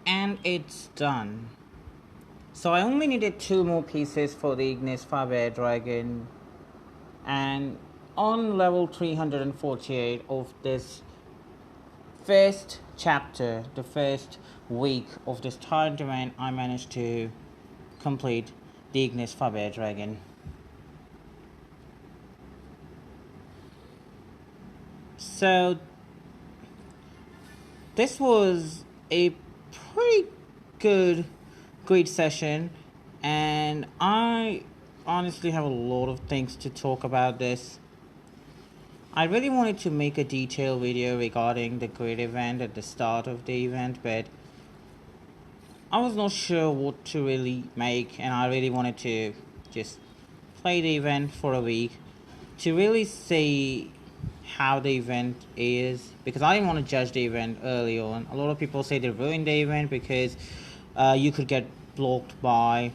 And it's done. So I only needed 2 more pieces for the Ignis Faber Dragon, and on level 348 of this first chapter, the first week of this Tyrant event, I managed to complete the Ignis Faber Dragon. So this was a pretty good great session, and I honestly have a lot of things to talk about this. I really wanted to make a detailed video regarding the great event at the start of the event, but I was not sure what to really make, and I really wanted to just play the event for a week to really see how the event is, because I didn't want to judge the event early on. A lot of people say they ruined the event because you could get blocked by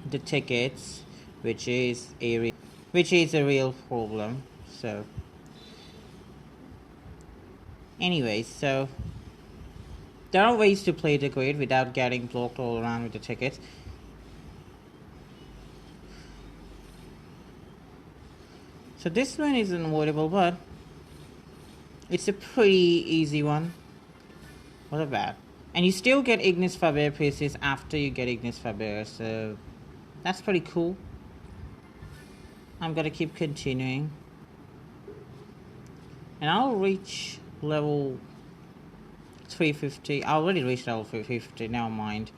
the tickets, which is a real problem. So anyways, so there are ways to play the grid without getting blocked all around with the tickets. So this one is unavoidable, but it's a pretty easy one. What about? And you still get Ignis Faber pieces after you get Ignis Faber, so that's pretty cool. I'm gonna keep continuing. And I'll reach level 350. I already reached level 350, never mind.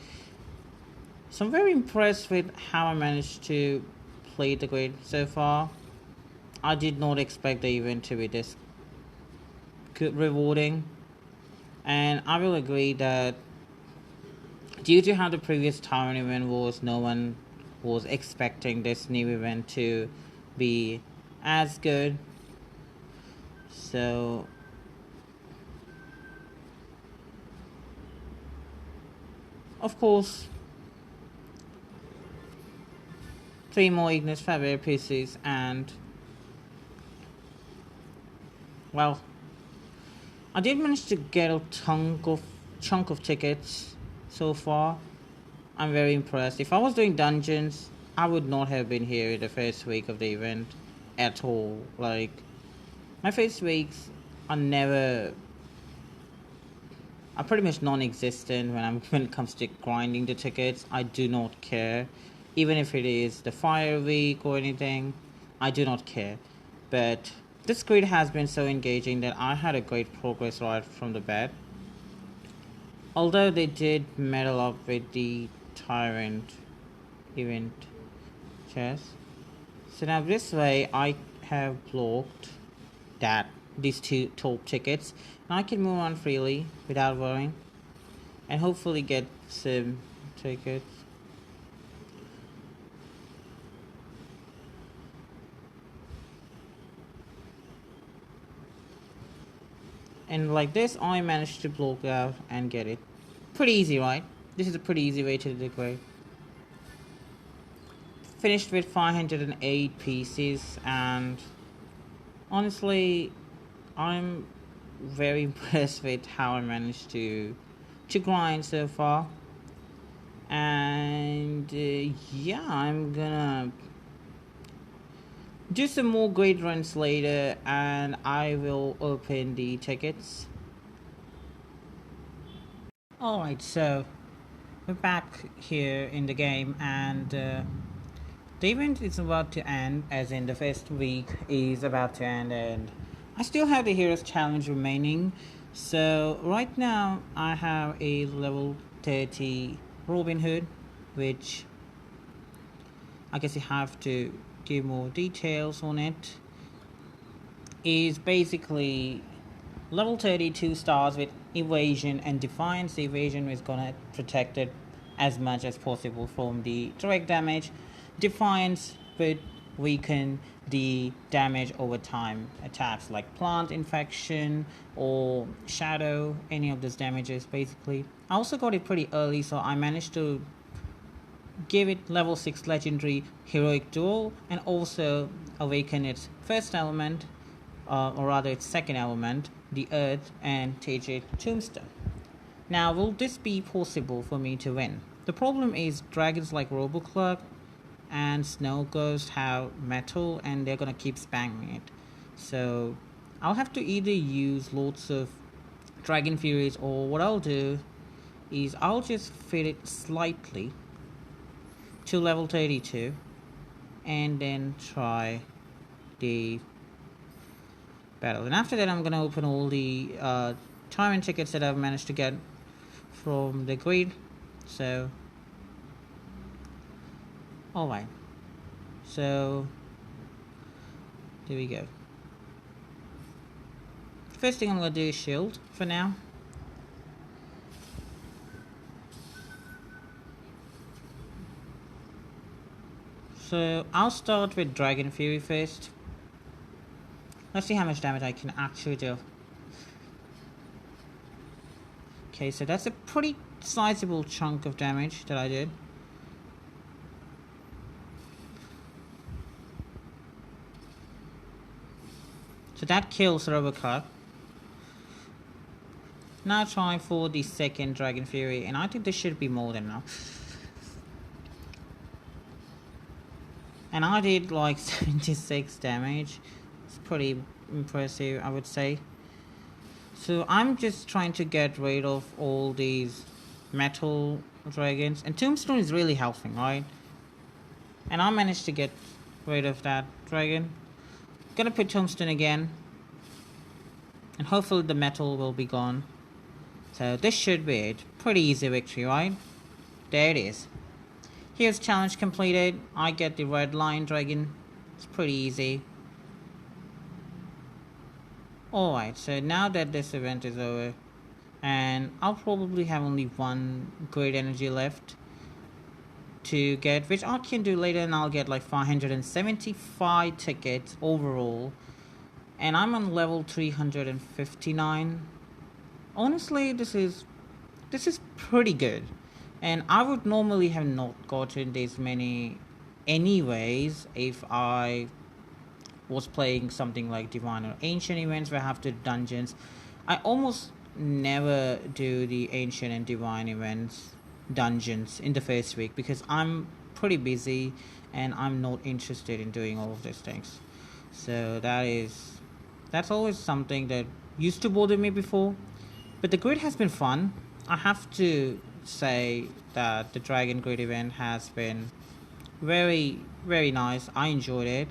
So I'm very impressed with how I managed to play the grid so far. I did not expect the event to be this good, rewarding, and I will agree that due to how the previous Tyrant event was, no one was expecting this new event to be as good. So of course, 3 more Ignis Faber pieces, and well, I did manage to get a chunk of tickets so far. I'm very impressed. If I was doing dungeons, I would not have been here in the first week of the event at all. Like, my first weeks are pretty much non-existent when it comes to grinding the tickets. I do not care, even if it is the fire week or anything. I do not care. But this grid has been so engaging that I had a great progress right from the bat. Although they did meddle up with the Tyrant event chest. So now this way I have blocked these 2 top tickets, and I can move on freely without worrying, and hopefully get some tickets. And like this, I managed to block out and get it. Pretty easy, right? This is a pretty easy way to decorate. Finished with 508 pieces, and honestly, I'm very impressed with how I managed to grind so far. And yeah, I'm gonna do some more great runs later, and I will open the tickets. Alright, so we're back here in the game, and the event is about to end, as in the first week is about to end, and I still have the Heroes Challenge remaining. So right now I have a level 30 Robin Hood, which I guess you have to give more details on it. Is basically level 32 stars with evasion and defiance. The evasion is gonna protect it as much as possible from the direct damage. Defiance would weaken the damage over time. Attacks like plant infection or shadow, any of those damages basically. I also got it pretty early, so I managed to give it level 6 legendary heroic duel, and also awaken its first element, or rather its second element, the earth, and teach it tombstone. Now, will this be possible for me to win? The problem is dragons like Roboclug and Snow Ghost have metal and they're gonna keep spamming it. So I'll have to either use lots of Dragon Furies, or what I'll do is I'll just fit it slightly to level 32 and then try the battle. And after that I'm gonna open all the Tyrant tickets that I've managed to get from the grid. So alright, so there we go. First thing I'm gonna do is shield for now. So I'll start with Dragon Fury first. Let's see how much damage I can actually do. Okay, so that's a pretty sizable chunk of damage that I did. So that kills Robocop. Now trying for the second Dragon Fury, and I think this should be more than enough. And I did like 76 damage. It's pretty impressive, I would say. So I'm just trying to get rid of all these metal dragons, and Tombstone is really helping, right? And I managed to get rid of that dragon. Gonna put Tombstone again, and hopefully the metal will be gone. So this should be it. Pretty easy victory, right? There it is. Here's challenge completed. I get the red lion dragon. It's pretty easy. Alright, so now that this event is over, and I'll probably have only one great energy left to get, which I can do later, and I'll get like 575 tickets overall. And I'm on level 359. Honestly, this is pretty good. And I would normally have not gotten this many anyways if I was playing something like Divine or Ancient events where I have to do dungeons. I almost never do the Ancient and Divine events dungeons in the first week because I'm pretty busy and I'm not interested in doing all of these things. So that's always something that used to bother me before. But the grid has been fun. I have to say that the Dragon Grid event has been very, very nice. I enjoyed it,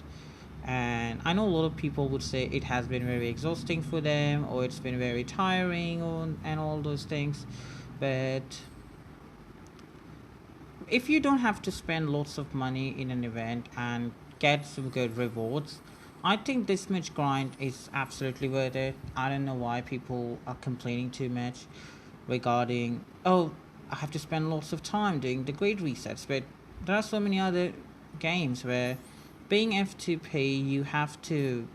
and I know a lot of people would say it has been very exhausting for them, or it's been very tiring, and all those things. But if you don't have to spend lots of money in an event and get some good rewards, I think this much grind is absolutely worth it. I don't know why people are complaining too much regarding, oh, I have to spend lots of time doing the grade resets, but there are so many other games where being F2P you have to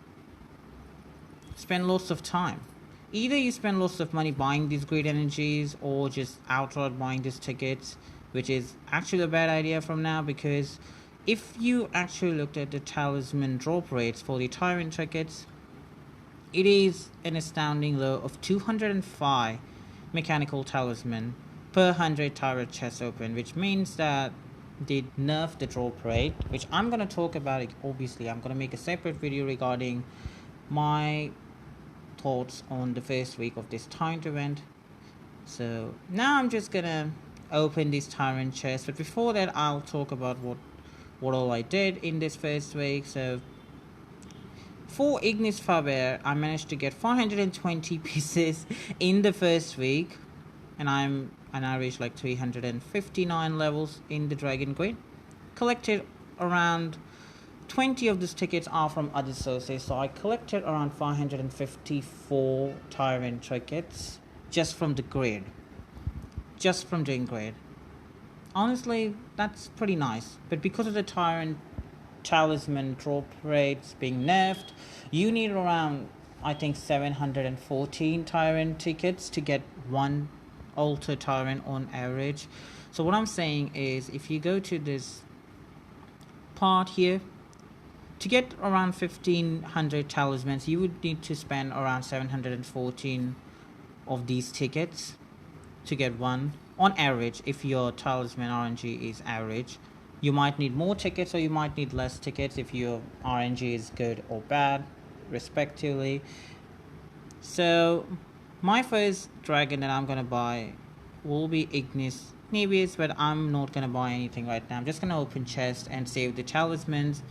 spend lots of time. Either you spend lots of money buying these great energies or just outright buying these tickets, which is actually a bad idea from now, because if you actually looked at the talisman drop rates for the Tyrant tickets, it is an astounding low of 205 mechanical talisman per 100 Tyrant chests open, which means that they nerfed the drop rate, which I'm going to talk about it. Obviously, I'm going to make a separate video regarding my thoughts on the first week of this Tyrant event. So now I'm just going to open these Tyrant chests, but before that I'll talk about what all I did in this first week. So for Ignis Faber, I managed to get 420 pieces in the first week, and I reached like 359 levels in the Dragon Grid. Collected around 20 of these tickets are from other sources, so I collected around 554 Tyrant tickets just from the grid, just from doing grid. Honestly, that's pretty nice, but because of the Tyrant talisman drop rates being nerfed, you need around, I think, 714 Tyrant tickets to get one Alter Tyrant on average. So what I'm saying is, if you go to this part here, to get around 1500 talismans, you would need to spend around 714 of these tickets. to get one on average. If your talisman RNG is average, you might need more tickets or you might need less tickets if your RNG is good or bad, respectively. So my first dragon that I'm gonna buy will be Ignis Faber, but I'm not gonna buy anything right now. I'm just gonna open chest and save the talismans.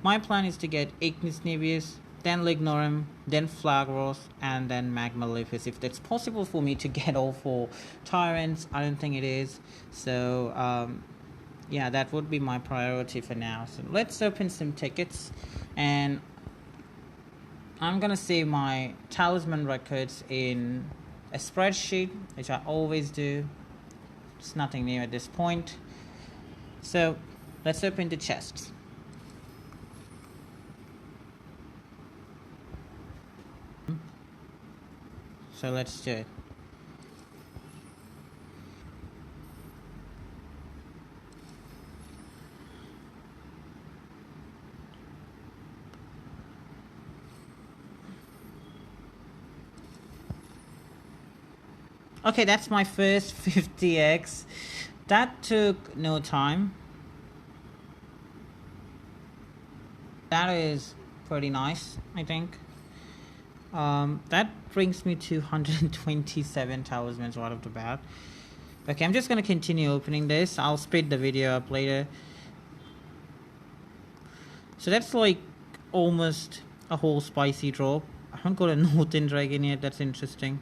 My plan is to get Ignis Faber, then Lignorum, then Flagros, and then Magmalithus. If that's possible for me to get all 4 Tyrants, I don't think it is. So yeah, that would be my priority for now. So let's open some tickets, and I'm gonna save my talisman records in a spreadsheet, which I always do. It's nothing new at this point. So let's open the chests. So let's do it. Okay, that's my first 50x. That took no time. That is pretty nice, I think. That brings me to 127 talismans right off the bat. Okay, I'm just gonna continue opening this. I'll speed the video up later. So that's like almost a whole spicy drop. I haven't got a Northern Dragon yet. That's interesting.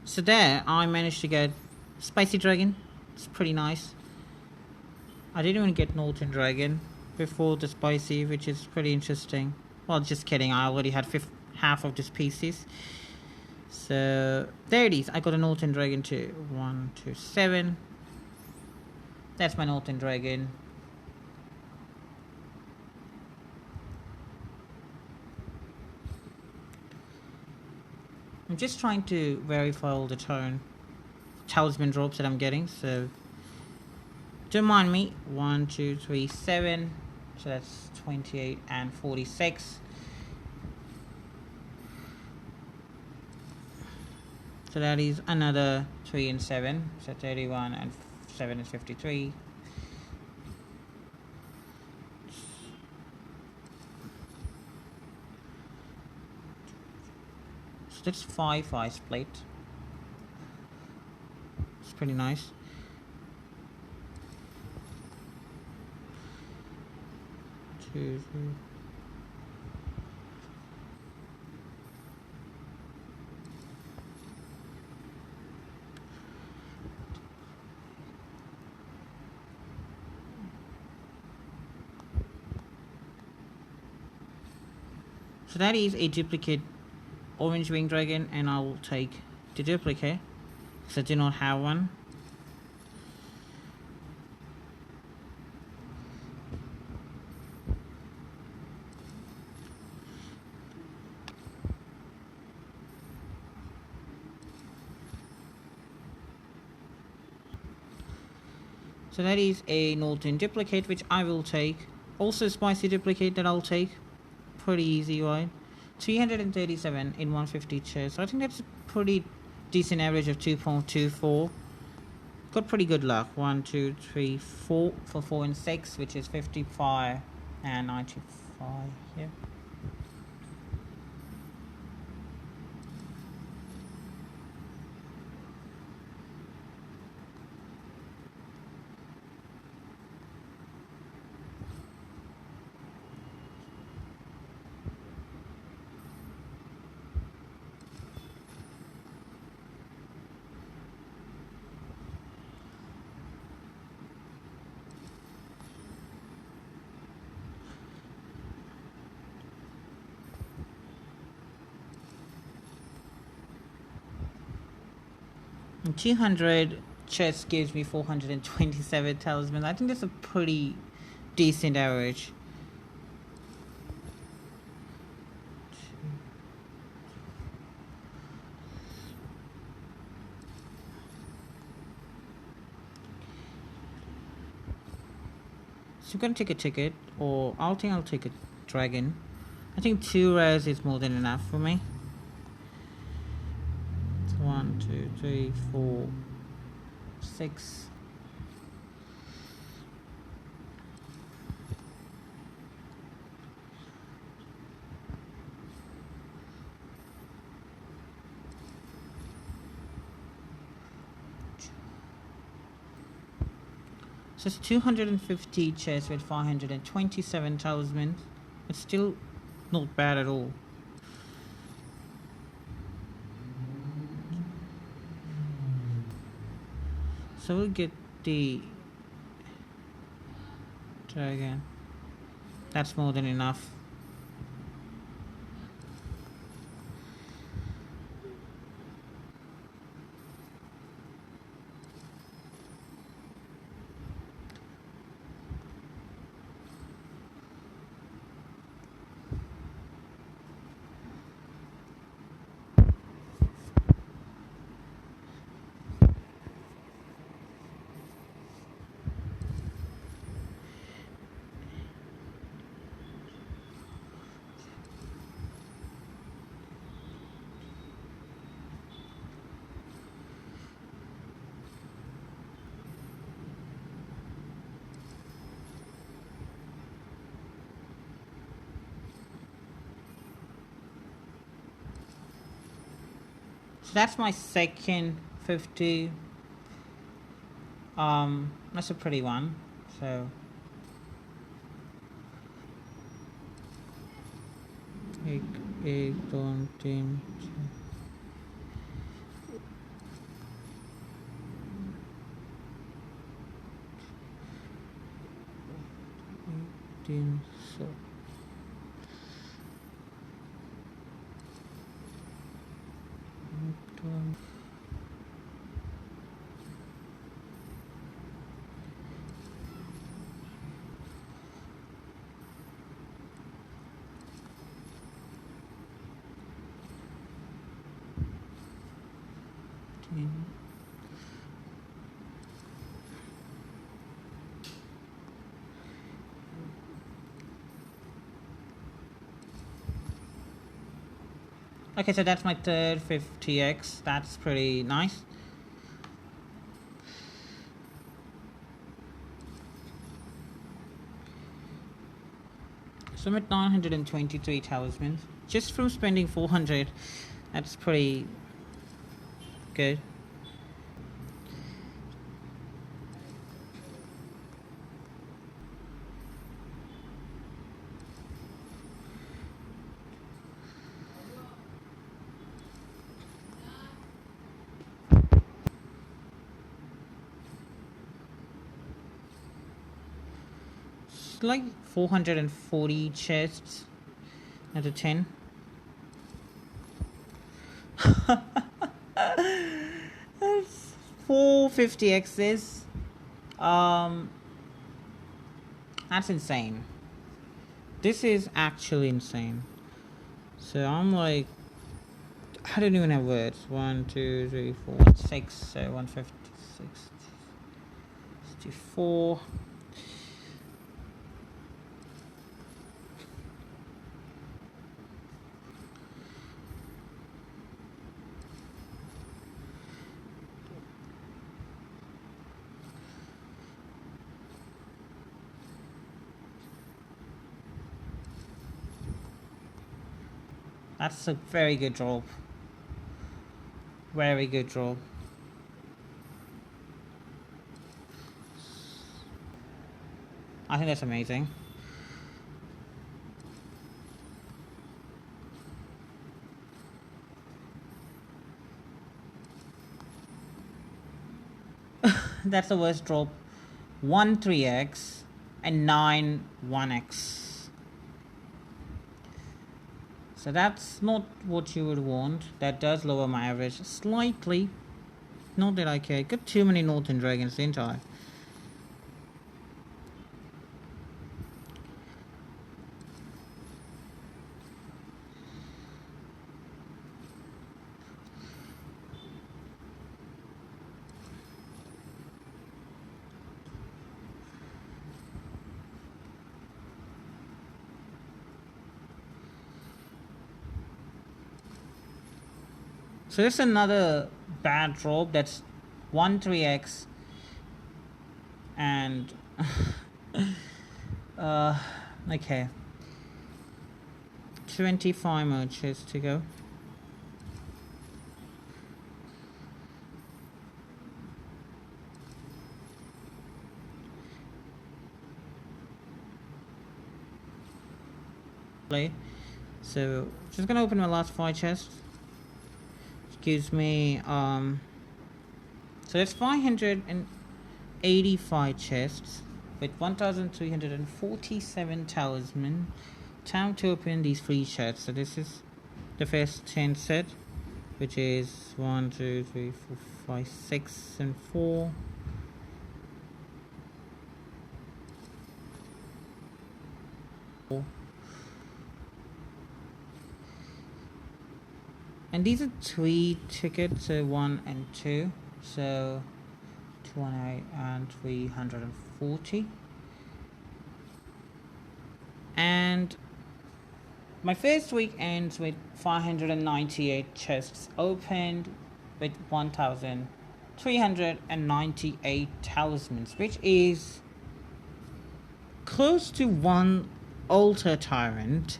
So there, I managed to get Spicy Dragon. It's pretty nice. I didn't even get Northern Dragon before the Spicy, which is pretty interesting. Well, just kidding, I already had half of the species. So there it is. I got a Northern Dragon too. 1, 2, 7. That's my Northern Dragon. I'm just trying to verify all the talisman drops that I'm getting, so don't mind me. 1, 2, 3, 7. So that's 28 and 46. So that is another 3 and 7. So 31 and 7 is 53. So that's 5 ice plate. It's pretty nice. Two, three. So that is a duplicate orange wing dragon, and I will take the duplicate because I do not have one. So that is a Northern duplicate, which I will take. Also spicy duplicate that I'll take. Pretty easy, right? 337 in 150 chairs. So I think that's a pretty decent average of 2.24. Got pretty good luck. 1, 2, 3, 4 for 4 and 6, which is 55 and 95 here. And 200 chests gives me 427 talismans. I think that's a pretty decent average. So I'm gonna take a ticket, or I'll take a dragon. I think 2 rares is more than enough for me. It's 1, 2, 3, 4, 6. So it's 250 chests with 527 talismans. It's still not bad at all. So we'll get the dragon. That's more than enough. So that's my second 50. That's a pretty one. So एक दो तीन 300. Okay, so that's my third 50x. That's pretty nice. So I'm at 923 talismans. Just from spending 400, that's pretty good. It's like 440 chests out of 10. That's 450x's. That's insane. This is actually insane. So I'm like, I don't even have words. 1, 2, 3, 4, 6. So 156, 64. That's a very good drop. Very good drop. I think that's amazing. That's the worst drop. 1 3x and 9 1x. So that's not what you would want. That does lower my average slightly. Not that I care. Got too many Northern Dragons, didn't I? So this is another bad drop. That's 13x and okay, 25 more chests to go. So just gonna open my last 5 chests, which gives me so that's 585 chests with 1347 talisman. Time to open these 3 chests. So this is the first 10 set, which is 1 2 3 4 5 6 and 4. And these are 3 tickets, so 1 and 2, so 218 and 340. And my first week ends with 598 chests opened with 1398 talismans, which is close to 1 altar Tyrant.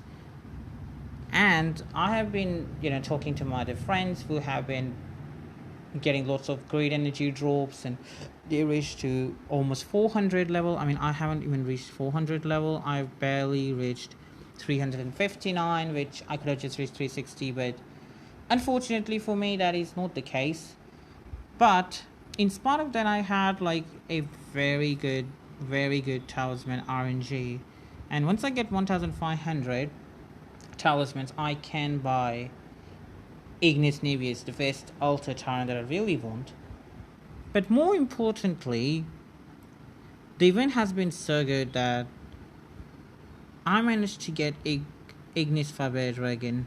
And I have been, talking to my other friends who have been getting lots of great energy drops, and they reached to almost 400 level. I mean, I haven't even reached 400 level. I've barely reached 359, which I could have just reached 360, but unfortunately for me, that is not the case. But in spite of that, I had like a very good talisman RNG, and once I get 1500 talismans, I can buy Ignis Faber, the first altar Tyrant that I really want. But more importantly, the event has been so good that I managed to get Ignis Faber Dragon,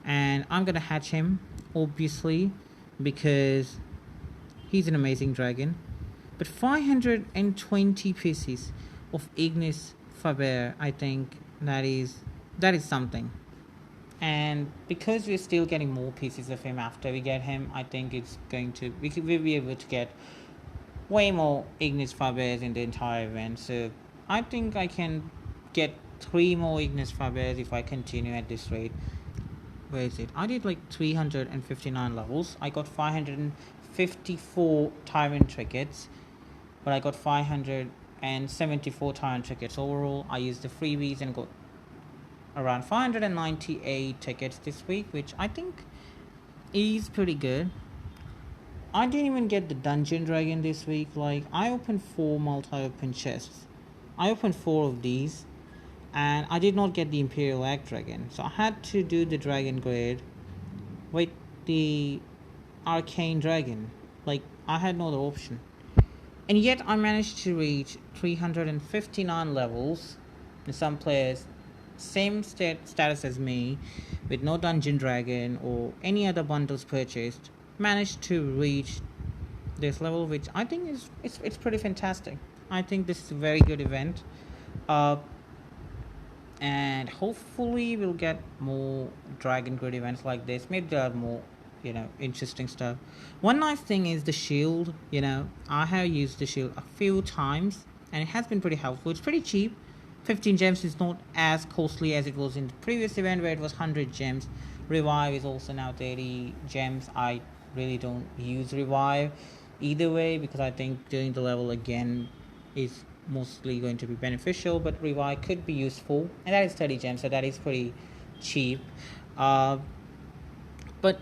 and I'm gonna hatch him, obviously, because he's an amazing dragon. But 520 pieces of Ignis Faber, I think that is something. And because we're still getting more pieces of him after we get him, I think it's going to we'll be able to get way more Ignis Fabers in the entire event. So I think I can get 3 more Ignis Fabers if I continue at this rate. Where is it? I did like 359 levels. I got 554 Tyrant tickets, but I got 574 Tyrant tickets overall. I used the freebies and got around 598 tickets this week, which I think is pretty good. I didn't even get the Dungeon Dragon this week. Like, I opened 4 multi-open chests. I opened 4 of these, and I did not get the Imperial Egg Dragon. So I had to do the Dragon grade with the Arcane Dragon. Like, I had no other option. And yet I managed to reach 359 levels. And some players, same status as me, with no Dungeon Dragon or any other bundles purchased, managed to reach this level, which I think is it's pretty fantastic. I think this is a very good event, and hopefully we'll get more Dragon Grid events like this. Maybe there are more interesting stuff. One nice thing is the shield. I have used the shield a few times, and it has been pretty helpful. It's pretty cheap. 15 gems is not as costly as it was in the previous event where it was 100 gems. Revive is also now 30 gems. I really don't use Revive either way, because I think doing the level again is mostly going to be beneficial, but Revive could be useful, and that is 30 gems, so that is pretty cheap. But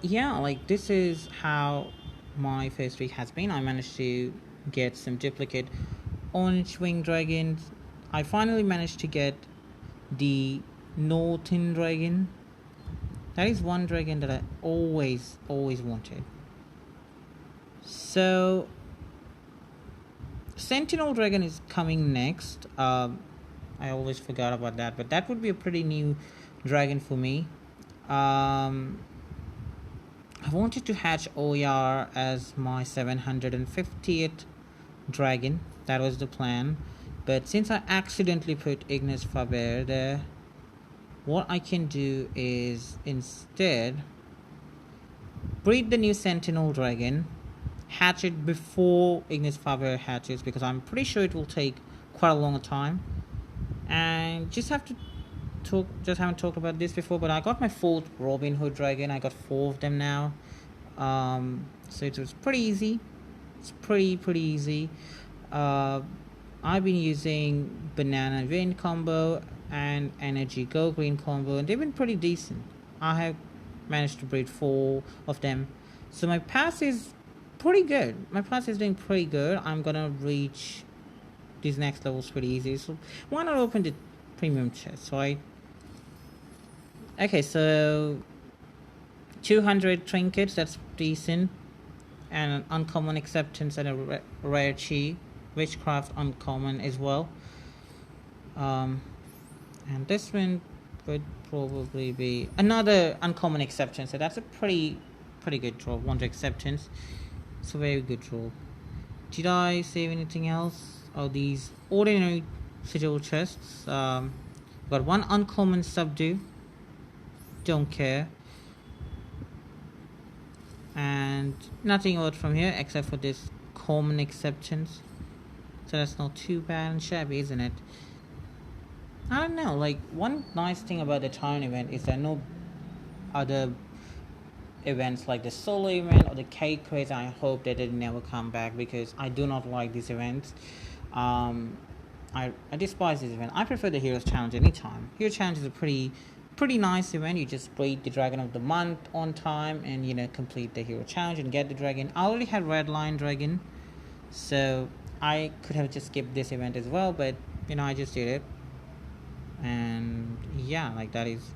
yeah, like, this is how my first week has been. I managed to get some duplicate Orange Wing Dragons. I finally managed to get the Northern Dragon. That is one dragon that I always wanted. So Sentinel Dragon is coming next. I always forgot about that, but that would be a pretty new dragon for me. I wanted to hatch OER as my 750th dragon. That was the plan. But since I accidentally put Ignis Faber there, what I can do is instead breed the new Sentinel Dragon, hatch it before Ignis Faber hatches, because I'm pretty sure it will take quite a long time. And just haven't talked about this before, but I got my 4th Robin Hood Dragon. I got 4 of them now. So it was pretty easy. It's pretty easy. I've been using Banana Wind combo and Energy Go Green combo, and they've been pretty decent. I have managed to breed 4 of them, so my pass is pretty good. My pass is doing pretty good. I'm gonna reach these next levels pretty easy, so why not open the premium chest, right? Okay, so 200 trinkets, that's decent, and an uncommon acceptance and a rare chi, witchcraft uncommon as well. And this one would probably be another uncommon acceptance, so that's a pretty good draw. Wonder acceptance, it's a very good draw. Did I save anything else? Oh, these ordinary sigil chests. Got 1 uncommon subdue, don't care, and nothing out from here except for this common acceptance, so that's not too bad and shabby, isn't it? I don't know, like, one nice thing about the Tyrant event is there are no other events like the solo event or the cake quiz. I hope that they never come back, because I do not like these events. I despise this event. I prefer the Heroes Challenge anytime. Hero Challenge is a pretty nice event. You just breed the Dragon of the Month on time and, you know, complete the Hero Challenge and get the dragon. I already had Red Lion Dragon, so I could have just skipped this event as well, but, you know, I just did it. And yeah, like, that is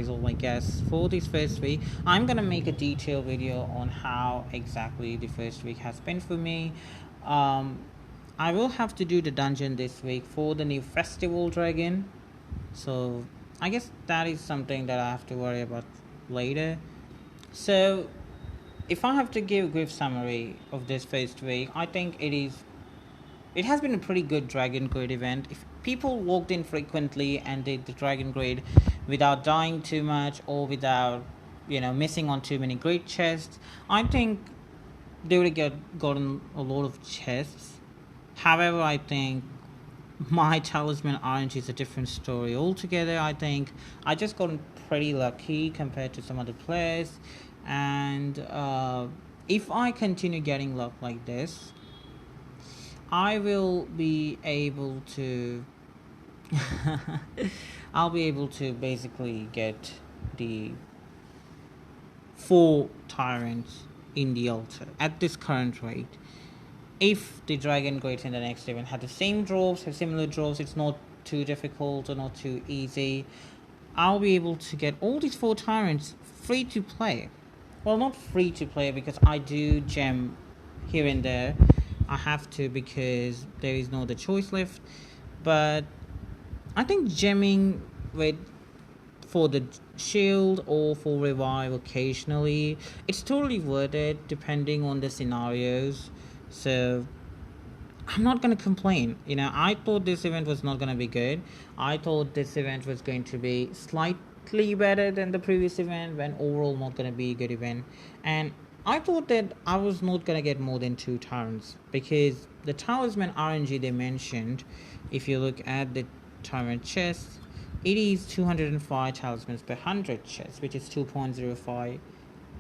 all, I guess, for this first week. I'm gonna make a detailed video on how exactly the first week has been for me. I will have to do the dungeon this week for the new Festival Dragon, so I guess that is something that I have to worry about later. So if I have to give a brief summary of this first week, I think it has been a pretty good Dragon Grid event. If people walked in frequently and did the Dragon Grid without dying too much or without, you know, missing on too many great chests, I think they would have gotten a lot of chests. However, I think my Talisman RNG is a different story altogether. I think I just gotten pretty lucky compared to some other players, and if I continue getting luck like this, I will be able to I'll be able to basically get the 4 Tyrants in the altar at this current rate. If the Dragon Great in the next event had the same drops, have similar drops, it's not too difficult or not too easy, I'll be able to get all these 4 Tyrants free to play. Well, not free to play, because I do gem here and there. I have to, because there is no other choice left. But I think gemming for the shield or for revive occasionally, it's totally worth it depending on the scenarios. So I'm not going to complain. You know, I thought this event was not going to be good. I thought this event was going to be slightly better than the previous event, when overall not going to be a good event. And I thought that I was not going to get more than 2 Tyrants, because the Talisman RNG they mentioned, if you look at the Tyrant chest, it is 205 Talismans per 100 chests, which is 2.05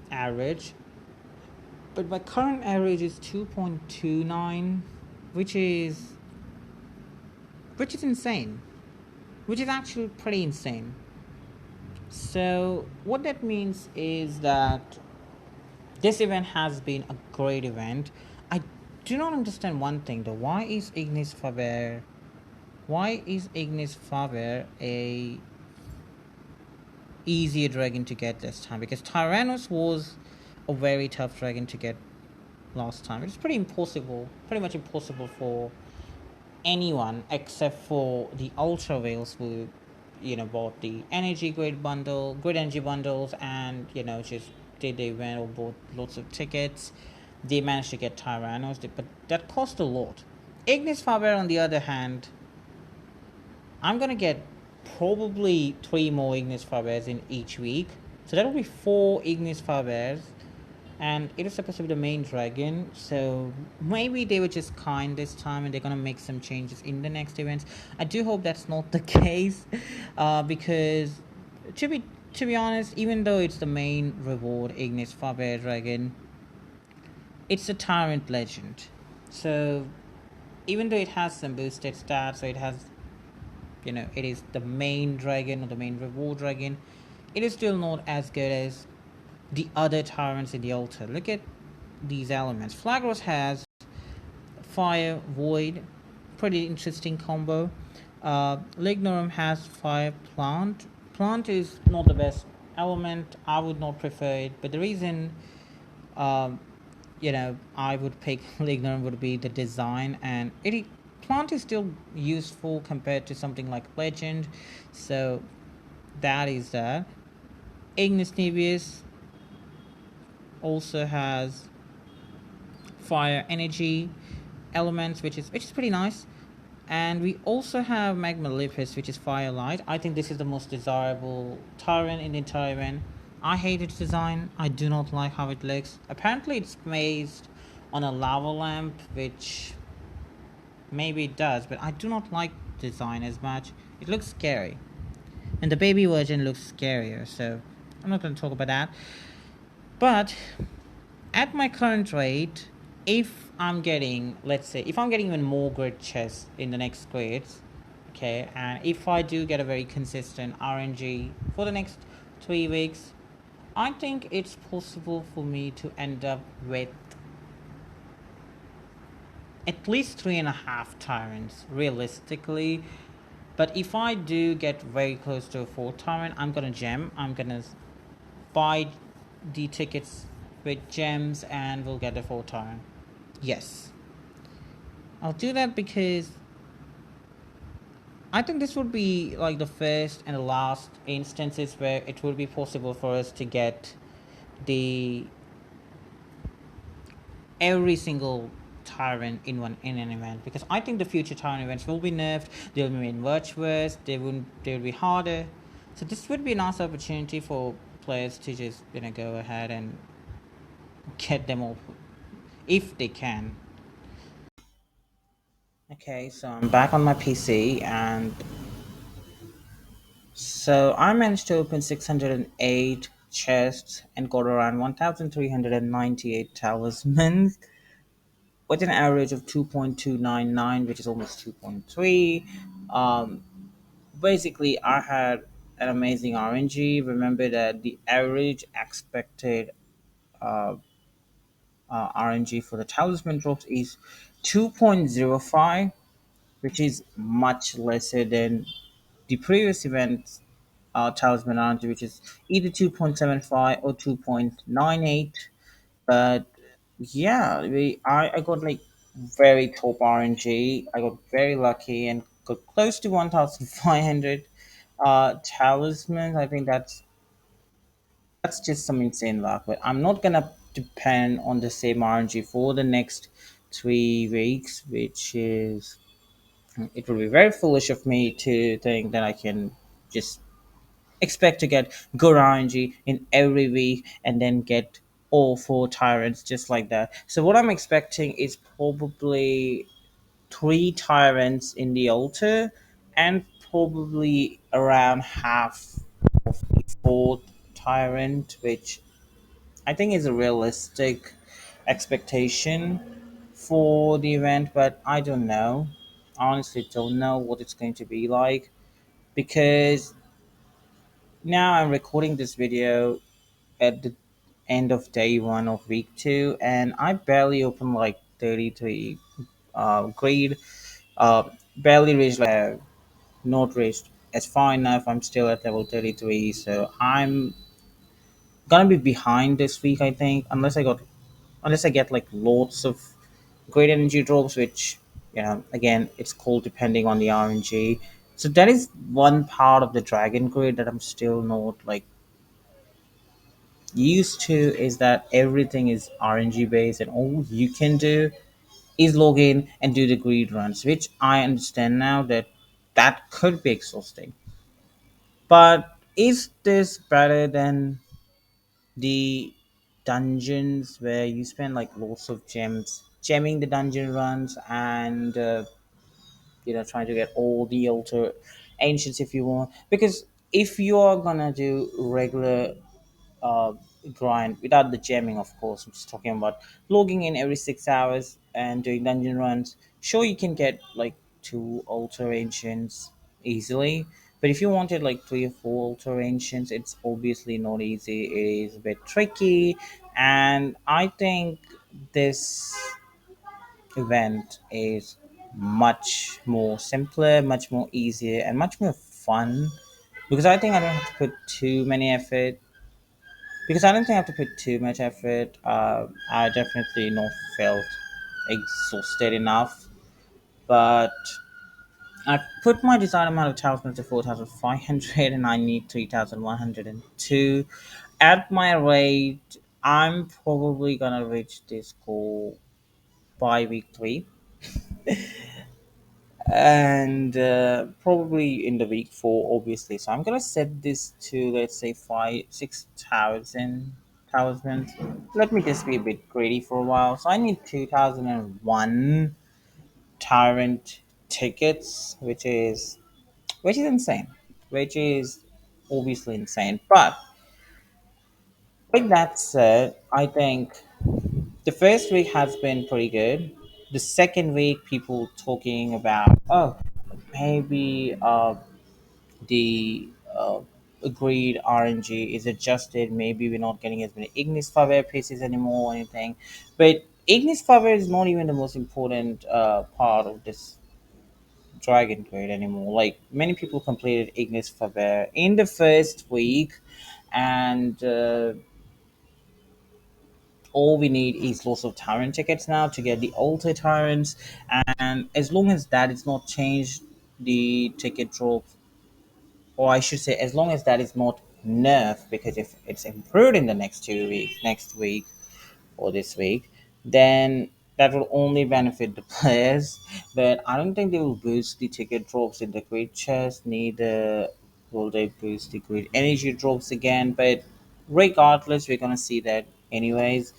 average. But my current average is 2.29, which is insane. Which is actually pretty insane. So what that means is that this event has been a great event. I do not understand one thing though. Why is Ignis Faber a easier dragon to get this time? Because Tyrannus was a very tough dragon to get last time. It's pretty much impossible for anyone except for the Ultra Whales who, you know, bought the grid energy bundles, and, you know, just did the event or bought lots of tickets. They managed to get Tyrannus, but that cost a lot. Ignis Faber, on the other hand, I'm gonna get probably 3 more Ignis Fabers in each week, So that will be four Ignis Fabers, and it is supposed to be the main dragon. So maybe they were just kind this time, and they're gonna make some changes in the next events. I do hope that's not the case, because to be to be honest, even though it's the main reward, Ignis Faber Dragon, it's a Tyrant legend. So even though it has some boosted stats, so it has, it is the main dragon or the main reward dragon, it is still not as good as the other tyrants in the altar. Look at these elements. Flagros has fire, void, pretty interesting combo. Lignorum has fire, plant. Plant is not the best element. I would not prefer it, but the reason, um, I would pick Lignorum would be the design, and it plant is still useful compared to something like legend, so that is that. Ignis Nebius also has fire energy elements, which is pretty nice. And we also have Magma Lepus, which is Firelight. I think this is the most desirable Tyrant in the entire event. I hate its design. I do not like how it looks. Apparently, it's based on a lava lamp, which maybe it does, but I do not like design as much. It looks scary. And the baby version looks scarier, so I'm not going to talk about that. But at my current rate, if I'm getting, let's say, if I'm getting even more grid chests in the next grids, okay, and if I do get a very consistent RNG for the next 3 weeks, I think it's possible for me to end up with at least 3.5 tyrants realistically. But if I do get very close to a 4 tyrant, I'm gonna gem. I'm gonna buy the tickets with gems, and we'll get a 4 tyrant. Yes, I'll do that because I think this would be like the first and the last instances where it will be possible for us to get the every single tyrant in an event, because I think the future tyrant events will be nerfed. They'll be made virtuous. They will be harder. So this would be a nice opportunity for players to just go ahead and get them all if they can. Okay, so I'm back on my PC, and so I managed to open 608 chests and got around 1,398 talismans with an average of 2.299, which is almost 2.3. Um, Basically, I had an amazing RNG. Remember that the average expected uh, RNG for the talisman drops is 2.05, which is much lesser than the previous event's talisman RNG, which is either 2.75 or 2.98. But yeah, I got like very top RNG. I got very lucky and got close to 1,500 talismans. I think that's just some insane luck. But I'm not gonna depend on the same RNG for the next 3 weeks, which is, it would be very foolish of me to think that I can just expect to get good RNG in every week and then get all four tyrants just like that. So what I'm expecting is probably three tyrants in the altar and probably around half of the fourth tyrant, which I think is a realistic expectation for the event, but I don't know. Honestly, don't know what it's going to be like, because now I'm recording this video at the end of day one of week two, and I barely opened like 33 grade. Barely reached, like, not reached. It's fine enough. I'm still at level 33, so I'm gonna be behind this week, I think, unless I get like lots of great energy drops, which, again, it's cool depending on the RNG. So that is one part of the dragon grid that I'm still not like used to, is that everything is RNG based and all you can do is log in and do the greed runs, which I understand now that that could be exhausting. But is this better than the dungeons where you spend like lots of gems gemming the dungeon runs, and trying to get all the altar ancients if you want, because if you're gonna do regular uh, grind without the gemming, of course. I'm just talking about logging in every 6 hours and doing dungeon runs. Sure, you can get like two altar ancients easily, but if you wanted like three or four altar ancients, it's obviously not easy. It is a bit tricky, and I think this event is much more simpler, much more easier, and much more fun, because I think I don't have to put too many effort because I don't think I have to put too much effort. I definitely not felt exhausted enough, but I put my desired amount of talismans to 4,500, and I need 3,102. At my rate, I'm probably gonna reach this goal by week 3, and probably in the week 4, obviously. So I'm gonna set this to, let's say, 6,000 talismans. Let me just be a bit greedy for a while. So I need 2,001 Tyrant tickets, which is insane, which is obviously insane. But with that said, I think the first week has been pretty good. The second week, people talking about, oh, maybe the agreed RNG is adjusted. Maybe we're not getting as many Ignis Faber pieces anymore or anything. But Ignis Faber is not even the most important part of this Dragon grade anymore. Like, many people completed Ignis Faber in the first week, and all we need is lots of Tyrant tickets now to get the Altar Tyrants. And as long as that is not changed, the ticket drop, or I should say, as long as that is not nerfed, because if it's improved in the next week or this week, then that will only benefit the players. But I don't think they will boost the ticket drops in the great chest, neither will they boost the great energy drops again. But regardless, we're gonna see that anyways.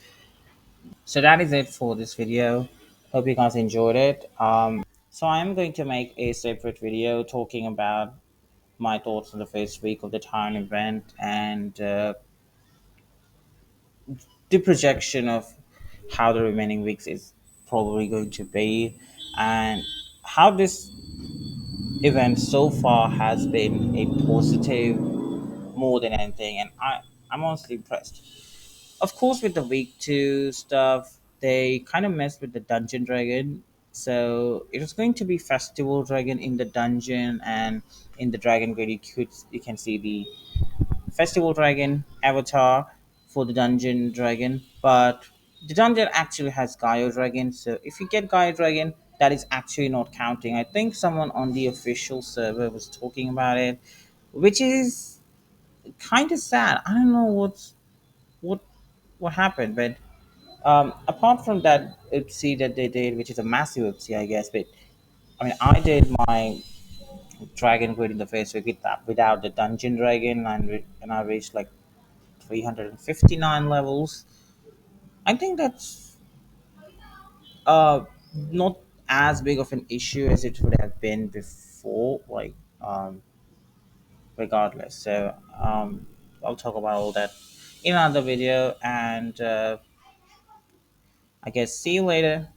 So that is it for this video. Hope you guys enjoyed it. So I'm going to make a separate video talking about my thoughts on the first week of the town event, and the projection of how the remaining weeks is probably going to be, and how this event so far has been a positive more than anything. And I'm honestly impressed. Of course, with the week 2 stuff, they kind of messed with the dungeon dragon. So it was going to be festival dragon in the dungeon, and in the dragon grid you can see the festival dragon avatar for the dungeon dragon, but the dungeon actually has Gaio dragon. So if you get Gaio dragon, that is actually not counting. I think someone on the official server was talking about it, which is kind of sad. I don't know what what happened, but apart from that oopsie that they did, which is a massive oopsie, I guess. But I mean, I did my dragon grid in the first week without the dungeon dragon, and I reached like 359 levels. I think that's not as big of an issue as it would have been before, like, regardless. So I'll talk about all that in another video, and I guess see you later,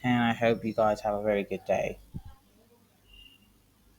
and I hope you guys have a very good day.